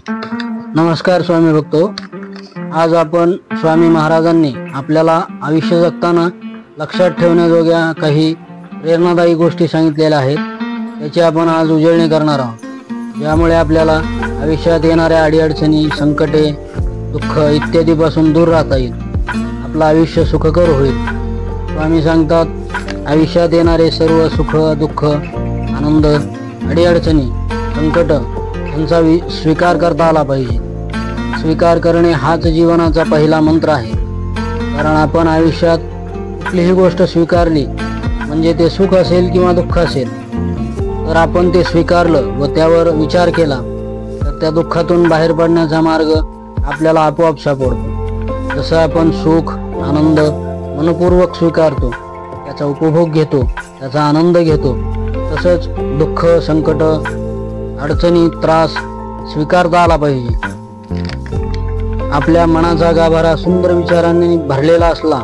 नमस्कार स्वामी भक्तो. आज आपण स्वामी महाराजांनी आपल्याला आयुष्य जगताना लक्षात ठेवण्याजोग्या काही प्रेरणादायी गोष्टी सांगितलेल्या आहेत. त्याची आपण आज उजळणी करणार आहोत, ज्यामुळे आपल्याला आयुष्यात येणाऱ्या अडीअडचणी, संकटे, दुःख इत्यादीपासून दूर राहता येईल. आपलं आयुष्य सुखकर होईल. स्वामी सांगतात, आयुष्यात येणारे सर्व सुख, दुःख, आनंद, अडीअडचणी, संकट यांचा स्वीकार करता आला पाहिजे. स्वीकार करणे हाच जीवनाचा पहिला मंत्र आहे. कारण आपण आयुष्यात कुठलीही गोष्ट स्वीकारली, म्हणजे ते सुख असेल किंवा दुःख असेल, तर आपण ते स्वीकारलं व त्यावर विचार केला तर त्या दुःखातून बाहेर पडण्याचा मार्ग आपल्याला आपोआप सापडतो. जसं आपण सुख, आनंद मनपूर्वक स्वीकारतो, त्याचा उपभोग घेतो, त्याचा आनंद घेतो, तसंच दुःख, संकट, अडचणी, त्रास स्वीकारता आला पाहिजे. आपल्या मनाचा गाभारा सुंदर विचारांनी भरलेला असला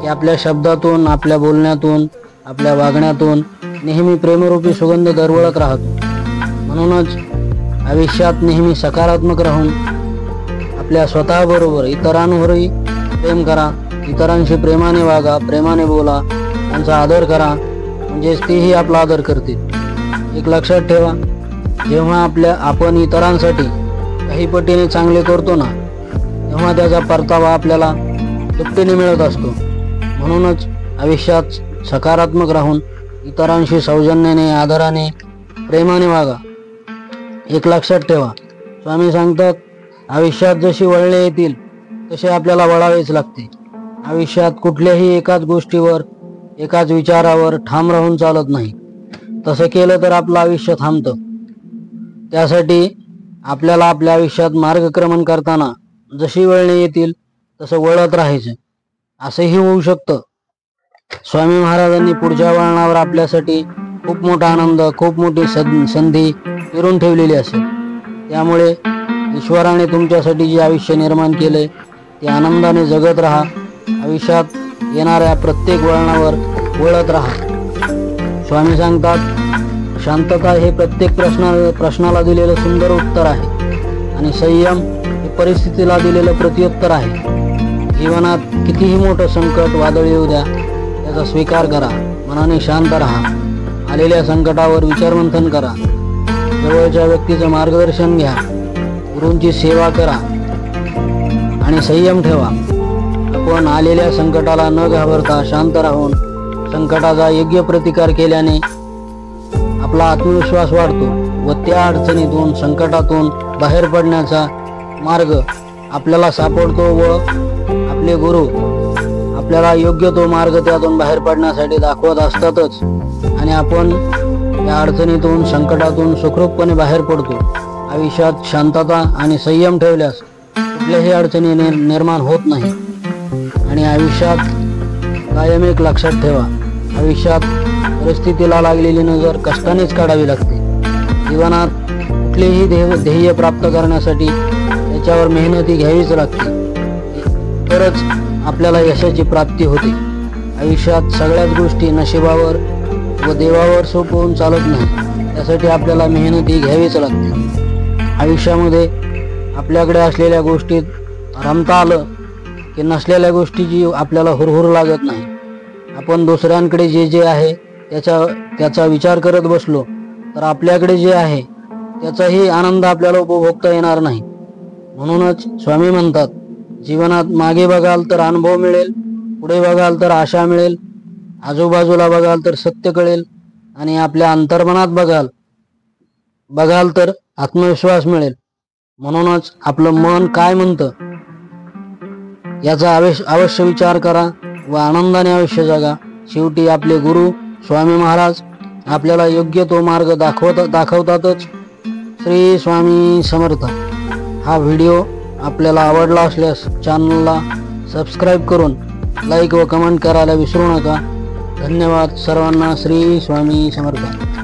की आपल्या शब्दातून, आपल्या बोलण्यातून, आपल्या वागण्यातून नेहमी प्रेमरूपी सुगंध दरवळत राहतो. म्हणूनच आयुष्यात नेहमी सकारात्मक राहून आपल्या स्वतःबरोबर इतरांवरही प्रेम करा. इतरांशी प्रेमाने वागा, प्रेमाने बोला, त्यांचा आदर करा, म्हणजेच तेही आपला आदर करतील. एक लक्षात ठेवा, जेव्हा आपण इतरांसाठी काही पटीने चांगले करतो ना, तेव्हा त्याचा परतावा आपल्याला दुपटीने मिळत असतो. म्हणूनच आयुष्यात सकारात्मक राहून इतरांशी सौजन्याने, आदराने, प्रेमाने वागा. एक लक्षात ठेवा, स्वामी सांगतात, आयुष्यात जशी वळणे येतील तसे आपल्याला वळावेच लागते. आयुष्यात कुठल्याही एकाच गोष्टीवर, एकाच विचारावर ठाम राहून चालत नाही. तसं केलं तर आपलं आयुष्य थांबतं. त्यासाठी आपल्याला आपल्या आयुष्यात मार्गक्रमण करताना जशी वळणे येतील तसं वळत राहायचं. असंही होऊ शकतं, स्वामी महाराजांनी पुढच्या वळणावर आपल्यासाठी खूप मोठा आनंद, खूप मोठी संधी फिरून ठेवलेली असेल. त्यामुळे ईश्वराने तुमच्यासाठी जे आयुष्य निर्माण केले ते आनंदाने जगत राहा. आयुष्यात येणाऱ्या प्रत्येक वळणावर वळत राहा. स्वामी सांगतात, शांतता हे प्रत्येक प्रश्नाला दिलेलं सुंदर उत्तर आहे आणि संयम हे परिस्थितीला दिलेलं प्रत्युत्तर आहे. जीवनात कितीही मोठं संकट, वादळ येऊ द्या, त्याचा स्वीकार करा. मनाने शांत राहा. आलेल्या संकटावर विचारमंथन करा. जवळच्या व्यक्तीचं मार्गदर्शन घ्या. गुरूंची सेवा करा आणि संयम ठेवा. आपण आलेल्या संकटाला न घाबरता शांत राहून संकटाचा योग्य प्रतिकार केल्याने आपला आत्मविश्वास वाढतो व त्या अडचणीतून, संकटातून बाहेर पडण्याचा मार्ग आपल्याला सापडतो व आपले गुरु आपल्याला योग्य तो मार्ग त्यातून बाहेर पडण्यासाठी दाखवत असतातच. आणि आपण या अडचणीतून, संकटातून सुखरूपपणे बाहेर पडतो. आयुष्यात शांतता आणि संयम ठेवल्यास कुठल्याही अडचणी निर्माण होत नाही. आणि आयुष्यात कायम एक लक्षात ठेवा, आयुष्यात परिस्थितीला लागलेली नजर कष्टानेच काढावी लागते. जीवनात कुठलेही ध्येय प्राप्त करण्यासाठी त्याच्यावर मेहनती घ्यावीच लागते, तरच आपल्याला यशाची प्राप्ती होते. आयुष्यात सगळ्याच गोष्टी नशिबावर व देवावर सोपवून चालत नाही. त्यासाठी आपल्याला मेहनती घ्यावीच लागते. आयुष्यामध्ये आपल्याकडे असलेल्या गोष्टीत रमता आलं की नसलेल्या गोष्टीची आपल्याला हुरहुर लागत नाही. आपण दुसऱ्यांकडे जे जे आहे त्याचा विचार करत बसलो तर आपल्याकडे जे आहे त्याचाही आनंद आपल्याला उपभोगता येणार नाही. म्हणूनच स्वामी म्हणतात, जीवनात मागे बघाल तर अनुभव मिळेल, पुढे बघाल तर आशा मिळेल, आजूबाजूला बघाल तर सत्य कळेल आणि आपल्या अंतर्मनात बघाल तर आत्मविश्वास मिळेल. म्हणूनच आपलं मन काय म्हणतं याचा अवश्य विचार करा व आनंदाने आयुष्य जगा. शेवटी आपले गुरु स्वामी महाराज आपल्याला योग्य तो मार्ग दाखवतातच. श्री स्वामी समर्थ. हा व्हिडिओ आपल्याला आवडला असल्यास चॅनलला सबस्क्राईब करून लाईक व कमेंट करायला विसरू नका. धन्यवाद सर्वांना. श्री स्वामी समर्थ.